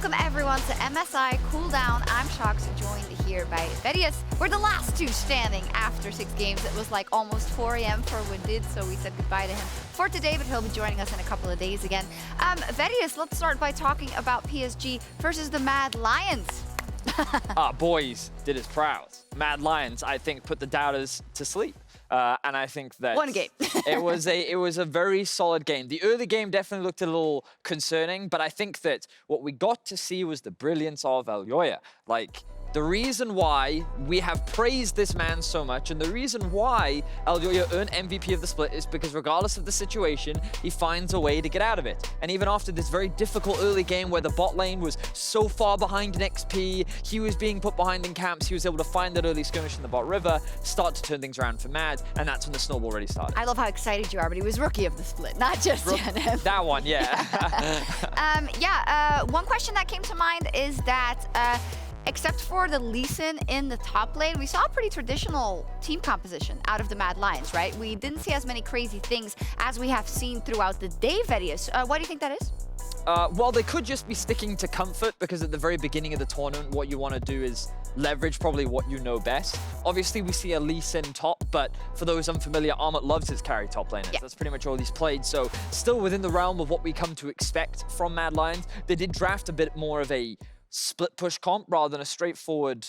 Welcome everyone to MSI Cooldown. I'm Sjokz, joined here by Vedius. We're the last two standing after 6 games. It was like almost 4 AM for Windid, so we said goodbye to him for today, but he'll be joining us in a couple of days again. Vedius, let's start by talking about PSG versus the Mad Lions. Boys did his proud. Mad Lions, I think, put the doubters to sleep. And I think that one game. it was a very solid game. The early game definitely looked a little concerning, but I think that what we got to see was the brilliance of Laure. Like, the reason why we have praised this man so much and the reason why Laure earned MVP of the split is because regardless of the situation, he finds a way to get out of it. And even after this very difficult early game where the bot lane was so far behind in XP, he was being put behind in camps, he was able to find that early skirmish in the bot river, start to turn things around for Mad, and that's when the snowball really started. I love how excited you are, but he was rookie of the split, not just Janet. That one, yeah. One question that came to mind is that except for the Lee Sin in the top lane, we saw a pretty traditional team composition out of the Mad Lions, right? We didn't see as many crazy things as we have seen throughout the day, Vedius. Why do you think that is? Well, they could just be sticking to comfort because at the very beginning of the tournament, what you want to do is leverage probably what you know best. Obviously, we see a Lee Sin top, but for those unfamiliar, Armut loves his carry top laners. Yeah. That's pretty much all he's played. So still within the realm of what we come to expect from Mad Lions. They did draft a bit more of a split push comp rather than a straightforward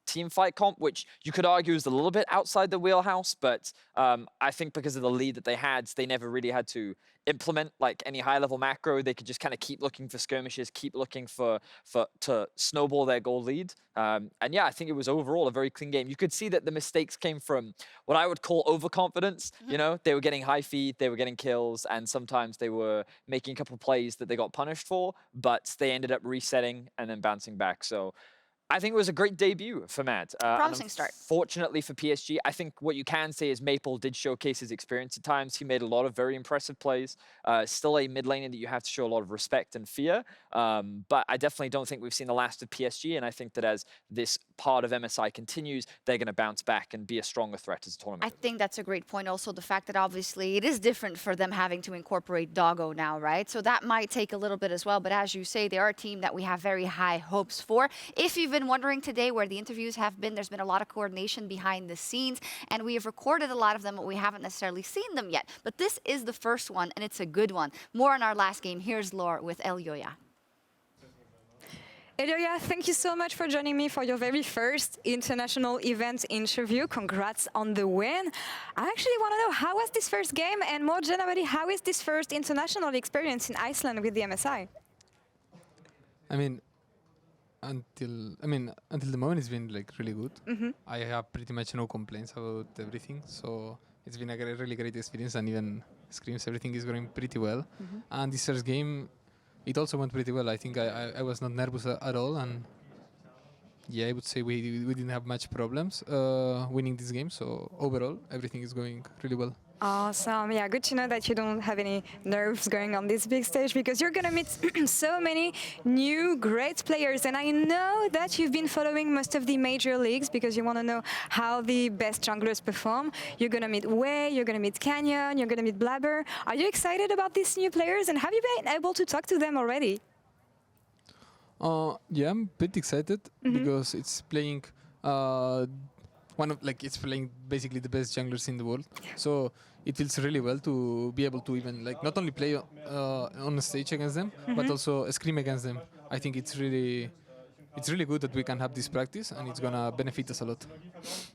team fight comp, which you could argue is a little bit outside the wheelhouse, but I think because of the lead that they had, they never really had to implement like any high level macro. They could just kind of keep looking for skirmishes, keep looking to snowball their goal lead. And yeah, I think it was overall a very clean game. You could see that the mistakes came from what I would call overconfidence. You know, they were getting high feed, they were getting kills, and sometimes they were making a couple of plays that they got punished for, but they ended up resetting and then bouncing back. So I think it was a great debut for Mad. Promising start. Fortunately for PSG, I think what you can say is Maple did showcase his experience at times. He made a lot of very impressive plays. Still a mid laner that you have to show a lot of respect and fear. But I definitely don't think we've seen the last of PSG. And I think that as this part of MSI continues, they're going to bounce back and be a stronger threat as a tournament. I think that's a great point. Also, the fact that obviously it is different for them having to incorporate Doggo now, right? So that might take a little bit as well. But as you say, they are a team that we have very high hopes for. If you've been wondering today where the interviews have been, there's been a lot of coordination behind the scenes, and we have recorded a lot of them, but we haven't necessarily seen them yet. But this is the first one, and it's a good one. More on our last game. Here's Laure with Laure. Laure, thank you so much for joining me for your very first international event interview. Congrats on the win. I actually want to know, how was this first game, and more generally, how is this first international experience in Iceland with the MSI? Until the moment, it's been like really good. I have pretty much no complaints about everything, so it's been a really great experience, and even scrims, everything is going pretty well. And this first game, it also went pretty well. I think I was not nervous at all, and yeah, I would say we didn't have much problems winning this game. So overall, everything is going really well. Awesome. Yeah, good to know that you don't have any nerves going on this big stage, because you're going to meet so many new great players. And I know that you've been following most of the major leagues because you want to know how the best junglers perform. You're going to meet Wei, you're going to meet Canyon, you're going to meet Blabber. Are you excited about these new players, and have you been able to talk to them already? Yeah, I'm pretty excited because it's playing it's playing basically the best junglers in the world. So it feels really well to be able to even not only play on the stage against them, but also scrim against them. I think it's really good that we can have this practice, and it's gonna benefit us a lot.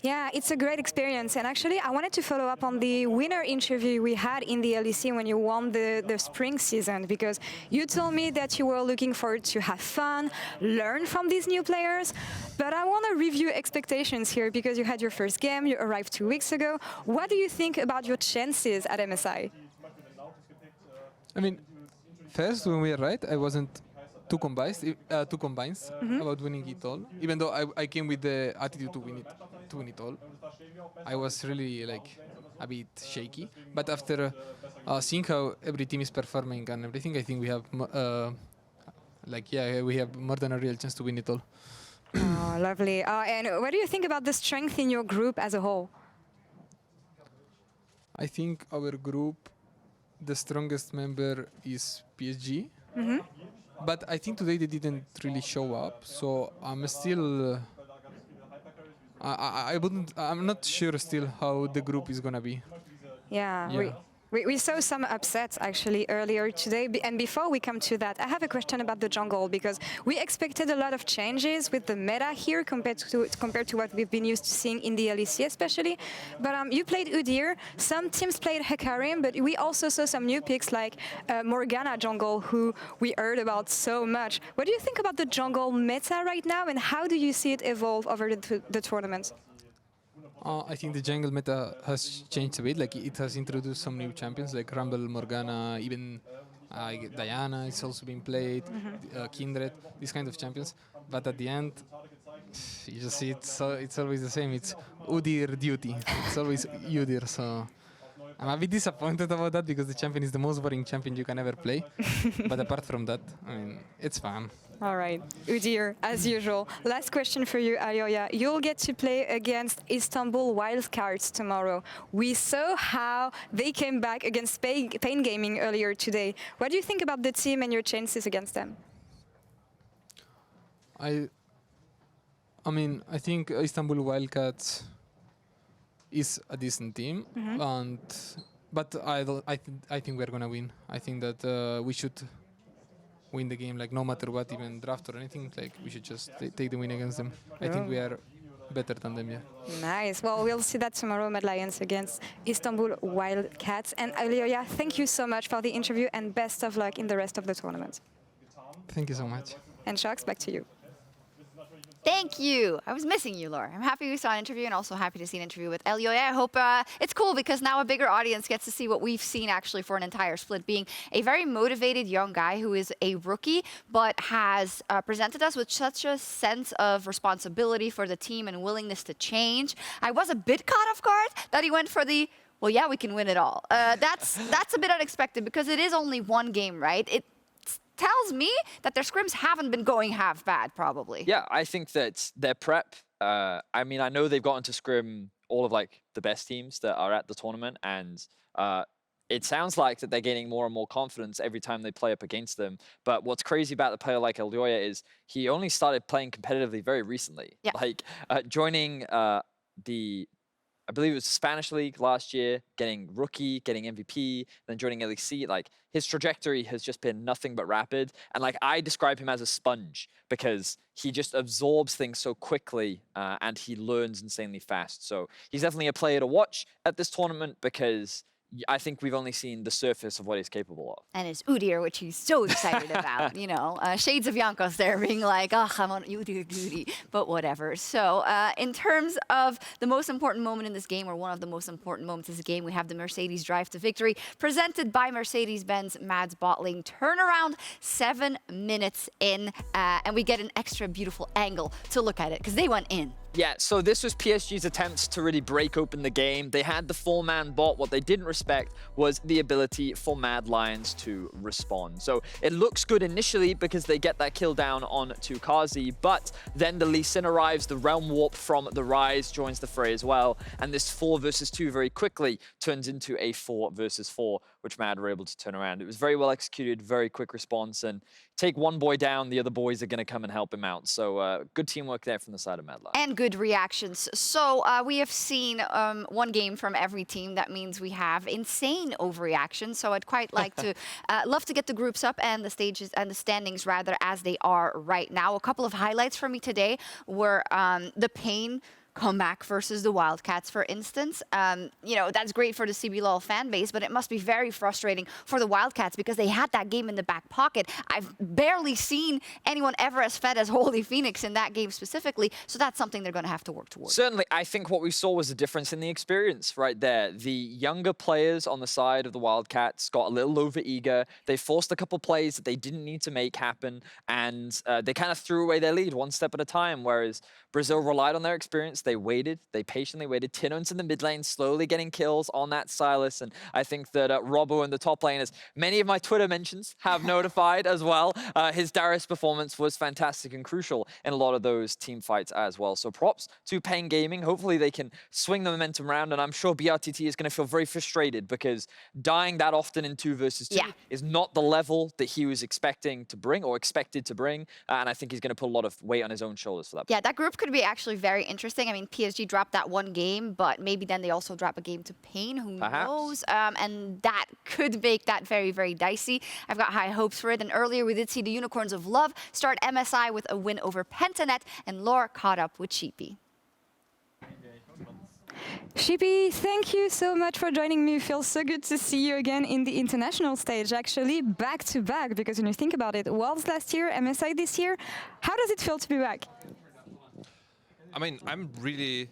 Yeah, it's a great experience. And actually, I wanted to follow up on the winner interview we had in the LEC when you won the spring season, because you told me that you were looking forward to have fun, learn from these new players. But I want to review expectations here, because you had your first game, you arrived 2 weeks ago. What do you think about your chances at MSI? First, when we arrived, I wasn't too combined about winning it all. Even though I came with the attitude to win it all, I was really a bit shaky. But after seeing how every team is performing and everything, I think we have we have more than a real chance to win it all. Oh, lovely. And what do you think about the strength in your group as a whole? I think our group, the strongest member is PSG. But I think today they didn't really show up, so I'm still. I'm not sure still how the group is gonna be. Yeah, Yeah. we saw some upsets actually earlier today. And before we come to that, I have a question about the jungle, because we expected a lot of changes with the meta here compared to what we've been used to seeing in the LEC especially. But you played Udyr, some teams played Hecarim, but we also saw some new picks like Morgana jungle, who we heard about so much. What do you think about the jungle meta right now, and how do you see it evolve over the tournament? I think the jungle meta has changed a bit. Like it has introduced some new champions like Rumble, Morgana, even Diana is also being played, Kindred, these kind of champions. But at the end, you just see it's always the same. It's Udyr duty. It's always Udyr. So I'm a bit disappointed about that because the champion is the most boring champion you can ever play. But apart from that, I mean, it's fun. All right, Udyr, as usual. Last question for you, Alioya. You'll get to play against Istanbul Wildcards tomorrow. We saw how they came back against Pain Gaming earlier today. What do you think about the team and your chances against them? I mean, I think Istanbul Wildcats is a decent team, but I think we're gonna win. I think that we should win the game, like no matter what, even draft or anything. Like we should just take the win against them. I think we are better than them. Yeah. Nice. Well, we'll see that tomorrow, Mad Lions against Istanbul Wildcats. And Alioya, thank you so much for the interview, and best of luck in the rest of the tournament. Thank you so much. And Sjokz, back to you. Thank you. I was missing you, Laure. I'm happy we saw an interview and also happy to see an interview with Elioya. I hope it's cool because now a bigger audience gets to see what we've seen actually for an entire split, being a very motivated young guy who is a rookie but has presented us with such a sense of responsibility for the team and willingness to change. I was a bit caught off guard that he went for the, well, yeah, we can win it all. That's a bit unexpected because it is only one game, right? It tells me that their scrims haven't been going half bad, probably. Yeah, I think that their prep, I mean, I know they've gotten to scrim all of like the best teams that are at the tournament, and it sounds like that they're gaining more and more confidence every time they play up against them. But what's crazy about the player like Alioya is he only started playing competitively very recently. Yeah. Like joining I believe it was the Spanish League last year, getting rookie, getting MVP, then joining LEC. Like his trajectory has just been nothing but rapid. And like I describe him as a sponge because he just absorbs things so quickly and he learns insanely fast. So he's definitely a player to watch at this tournament because I think we've only seen the surface of what he's capable of. And it's Udyr, which he's so excited about, you know. Shades of Jankos there being like, oh, I'm on Udyr duty, but whatever. So in terms of the most important moment in this game, or one of the most important moments in this game, we have the Mercedes drive to victory, presented by Mercedes-Benz Mads Bottling. Turnaround 7 minutes in, and we get an extra beautiful angle to look at it, because they went in. Yeah, so this was PSG's attempts to really break open the game. They had the 4-man bot. What they didn't respect was the ability for Mad Lions to respond. So it looks good initially because they get that kill down on Tukazi, but then the Lee Sin arrives, the Realm Warp from the Rise joins the fray as well, and this 4 versus 2 very quickly turns into a 4 versus 4, which Mad were able to turn around. It was very well executed, very quick response, and take one boy down, the other boys are going to come and help him out. So good teamwork there from the side of Mad Lions. And good reactions. So we have seen one game from every team. That means we have insane overreaction. So I'd quite like to, love to get the groups up and the stages and the standings rather as they are right now. A couple of highlights for me today were the Pain comeback versus the Wildcats, for instance. You know, that's great for the CBLOL fan base, but it must be very frustrating for the Wildcats because they had that game in the back pocket. I've barely seen anyone ever as fed as Holy Phoenix in that game specifically, so that's something they're going to have to work towards. Certainly, I think what we saw was a difference in the experience right there. The younger players on the side of the Wildcats got a little overeager. They forced a couple plays that they didn't need to make happen, and they kind of threw away their lead one step at a time, whereas Brazil relied on their experience. they waited, they patiently waited. Tinon's in the mid lane, slowly getting kills on that Sylas, and I think that Robbo in the top lane, as many of my Twitter mentions have notified as well, his Darius performance was fantastic and crucial in a lot of those team fights as well. So props to Pain Gaming. Hopefully they can swing the momentum around, and I'm sure BRTT is going to feel very frustrated because dying that often in 2 versus 2 is not the level that he was expecting to bring or expected to bring, and I think he's going to put a lot of weight on his own shoulders for that. Yeah, that group could be actually very interesting. I mean, PSG dropped that 1 game, but maybe then they also drop a game to Pain, who knows? And that could make that very, very dicey. I've got high hopes for it. And earlier we did see the Unicorns of Love start MSI with a win over Pentanet, and Laure caught up with Sheepy. Sheepy, thank you so much for joining me. It feels so good to see you again in the international stage, actually back to back, because when you think about it, Worlds last year, MSI this year, how does it feel to be back? I mean, I'm really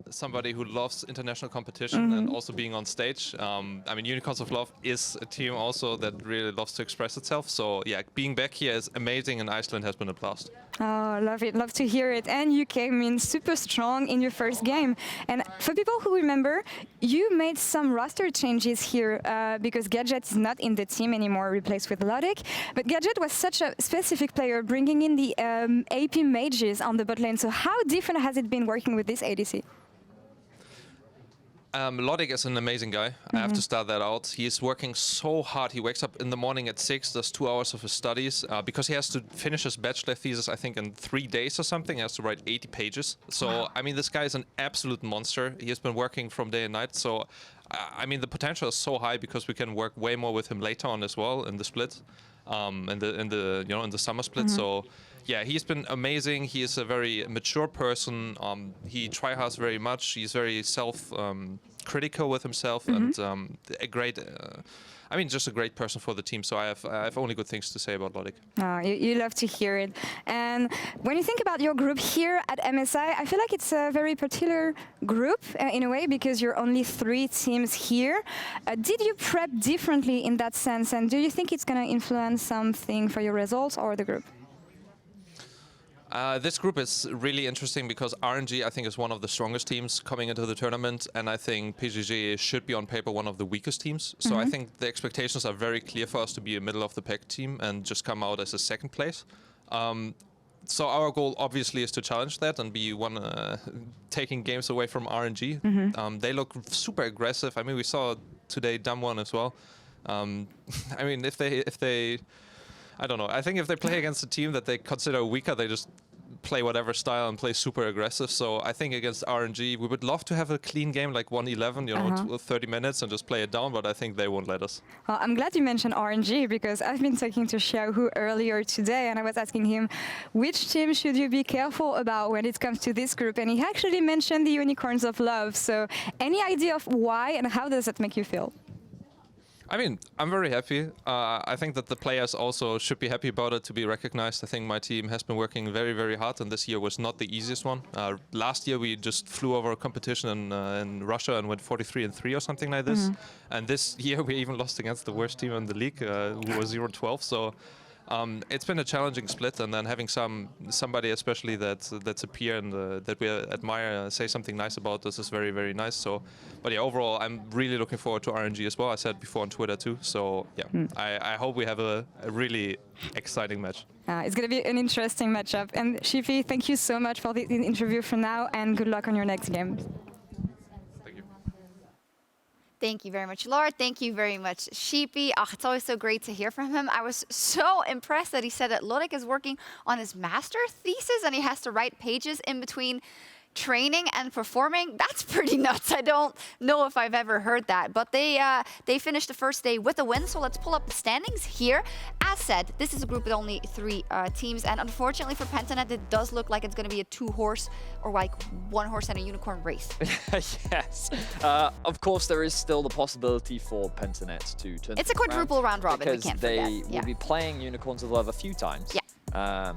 somebody who loves international competition and also being on stage. I mean, Unicorns of Love is a team also that really loves to express itself. So yeah, being back here is amazing, and Iceland has been a blast. Oh, love it. Love to hear it. And you came in super strong in your first game. And for people who remember, you made some roster changes here because Gadget is not in the team anymore, replaced with Lodic. But Gadget was such a specific player, bringing in the AP mages on the bot lane. So how different has it been working with this ADC? Lodic is an amazing guy. I have to start that out. He is working so hard. He wakes up in the morning at 6, does 2 hours of his studies, because he has to finish his bachelor thesis, I think, in 3 days or something. He has to write 80 pages. So, I mean, this guy is an absolute monster. He has been working from day and night. So, I mean, the potential is so high because we can work way more with him later on as well in the split, in the summer split. So. Yeah, he's been amazing. He is a very mature person. He tryhards very much. He's very self-critical with himself, and a great, I mean, just a great person for the team. So I have only good things to say about Lodic. Oh, you love to hear it. And when you think about your group here at MSI, I feel like it's a very particular group in a way because you're only 3 teams here. Did you prep differently in that sense? And do you think it's going to influence something for your results or the group? This group is really interesting because RNG, I think, is one of the strongest teams coming into the tournament, and I think PSG should be on paper one of the weakest teams. So I think the expectations are very clear for us to be a middle-of-the-pack team and just come out as a 2nd place. So our goal, obviously, is to challenge that and be one taking games away from RNG. They look super aggressive. I mean, we saw today Damwon as well. I mean, if they I don't know. I think if they play against a team that they consider weaker, they just play whatever style and play super aggressive. So I think against RNG, we would love to have a clean game like 1-11, you know, 30 minutes and just play it down, but I think they won't let us. Well, I'm glad you mentioned RNG because I've been talking to Xiaohu earlier today and I was asking him, which team should you be careful about when it comes to this group? And he actually mentioned the Unicorns of Love. So any idea of why and how does that make you feel? I mean, I'm very happy. I think that the players also should be happy about it to be recognized. I think my team has been working very, very hard, and this year was not the easiest one. Last year we just flew over a competition in Russia and went 43-3 or something like this. And this year we even lost against the worst team in the league, who was 0-12. So it's been a challenging split, and then having somebody especially that's a peer and that we admire say something nice about this is very, very nice. So, but yeah, overall I'm really looking forward to RNG as well. I said before on Twitter too. So yeah, I hope we have a really exciting match. It's going to be an interesting matchup. And Sheepy, thank you so much for the interview for now, and good luck on your next game. Thank you very much, Laure. Thank you very much, Sheepy. Oh, it's always so great to hear from him. I was so impressed that he said that Lodic is working on his master thesis and he has to write pages in between training and performing. That's pretty nuts. I don't know if I've ever heard that, but they finished the first day with a win. So let's pull up the standings here. As said, this is a group with only 3 teams, and unfortunately for Pentanet, it does look like it's going to be a 2-horse or like 1 horse and a unicorn race. Yes. Of course, there is still the possibility for Pentanet to turn. It's a quadruple round robin. We can't forget. Because they will be playing Unicorns of Love a few times. Yeah.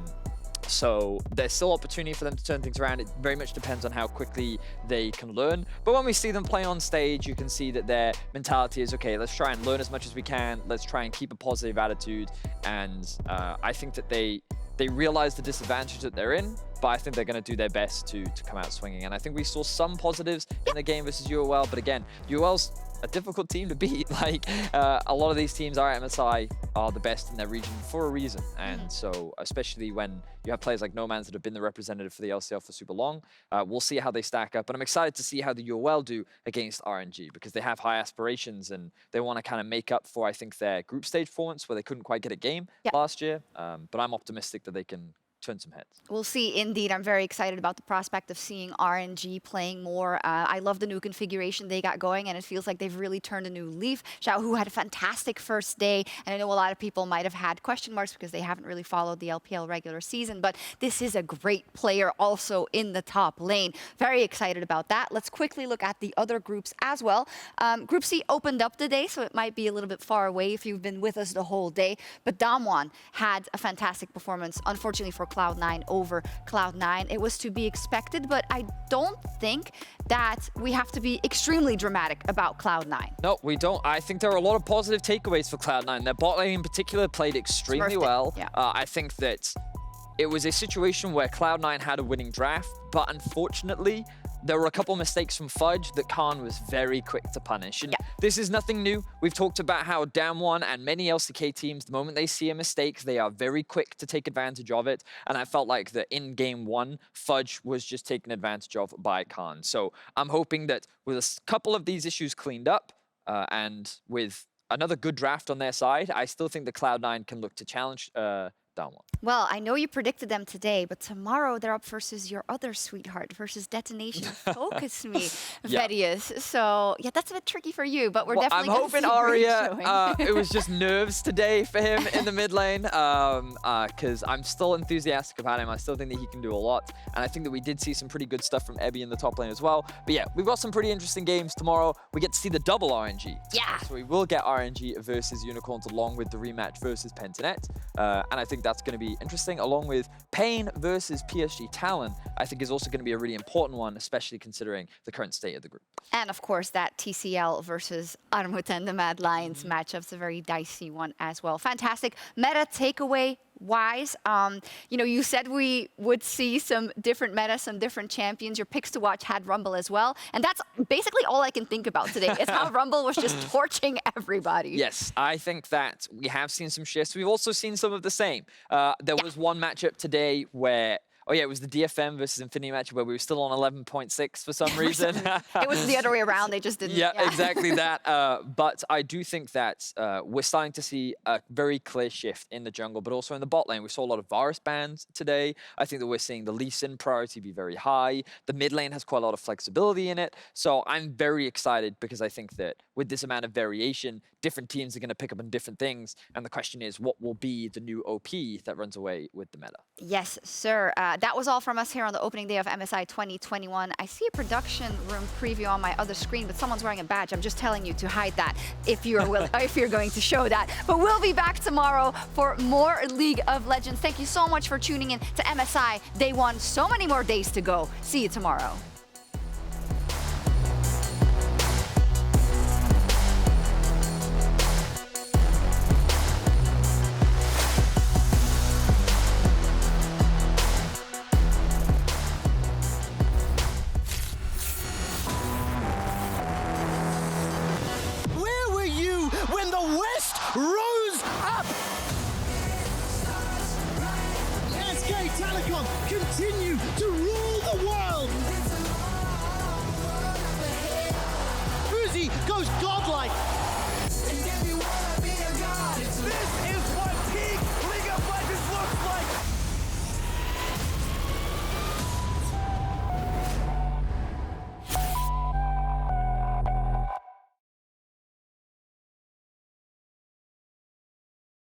So there's still opportunity for them to turn things around. It very much depends on how quickly they can learn. But when we see them play on stage, you can see that their mentality is, okay, let's try and learn as much as we can. Let's try and keep a positive attitude. And I think that they realize the disadvantage that they're in, but I think they're going to do their best to come out swinging. And I think we saw some positives in the game versus UOL, but again, UOL's a difficult team to beat. Like, a lot of these teams are at MSI are the best in their region for a reason. And so, especially when you have players like Nomanz that have been the representative for the LCL for super long, we'll see how they stack up. And I'm excited to see how the UOL do against RNG, because they have high aspirations and they want to kind of make up for, I think, their group stage performance where they couldn't quite get a game last year. But I'm optimistic that they can turn some heads. We'll see. Indeed, I'm very excited about the prospect of seeing RNG playing more. I love the new configuration they got going, and it feels like they've really turned a new leaf. Xiaohu had a fantastic first day, and I know a lot of people might have had question marks because they haven't really followed the LPL regular season, but this is a great player also in the top lane. Very excited about that. Let's quickly look at the other groups as well. Group C opened up today, so it might be a little bit far away if you've been with us the whole day, but Damwon had a fantastic performance, unfortunately for Cloud9 over Cloud9. It was to be expected, but I don't think that we have to be extremely dramatic about Cloud9. No, we don't. I think there are a lot of positive takeaways for Cloud9. Their bot lane in particular played extremely well. Yeah. I think that it was a situation where Cloud9 had a winning draft, but unfortunately, there were a couple mistakes from Fudge that Khan was very quick to punish. And this is nothing new. We've talked about how Damwon and many LCK teams, the moment they see a mistake, they are very quick to take advantage of it. And I felt like that in game one, Fudge was just taken advantage of by Khan. So I'm hoping that with a couple of these issues cleaned up and with another good draft on their side, I still think the Cloud9 can look to challenge Damwon. Well, I know you predicted them today, but tomorrow they're up versus your other sweetheart, versus Detonation Focus Me, Vedius. So, yeah, that's a bit tricky for you, but we're definitely I'm hoping Aria, showing. it was just nerves today for him in the mid lane, because I'm still enthusiastic about him. I still think that he can do a lot, and I think that we did see some pretty good stuff from Ebby in the top lane as well. But yeah, we've got some pretty interesting games tomorrow. We get to see the double RNG. Yeah. So we will get RNG versus Unicorns along with the rematch versus Pentanet, and I think that's going to be interesting, along with Pain versus PSG Talon. I think is also going to be a really important one, especially considering the current state of the group. And of course, that TCL versus Armut and the Mad Lions matchup's a very dicey one as well. Fantastic. Meta takeaway wise, you know, you said we would see some different meta, some different champions. Your picks to watch had Rumble as well. And that's basically all I can think about today, is how Rumble was just torching everybody. Yes, I think that we have seen some shifts. We've also seen some of the same. There was one matchup today where, oh yeah, it was the DFM versus Infinity match where we were still on 11.6 for some reason. It was the other way around. They just didn't. Yeah, exactly that. But I do think that we're starting to see a very clear shift in the jungle, but also in the bot lane. We saw a lot of Varus bans today. I think that we're seeing the Lee Sin priority be very high. The mid lane has quite a lot of flexibility in it. So I'm very excited because I think that with this amount of variation, different teams are going to pick up on different things. And the question is, what will be the new OP that runs away with the meta? Yes, sir. That was all from us here on the opening day of MSI 2021. I see a production room preview on my other screen, but someone's wearing a badge. I'm just telling you to hide that if you're if you're going to show that. But we'll be back tomorrow for more League of Legends. Thank you so much for tuning in to MSI Day 1. So many more days to go. See you tomorrow. When the West rose up! SK Telecom continue to rule the world!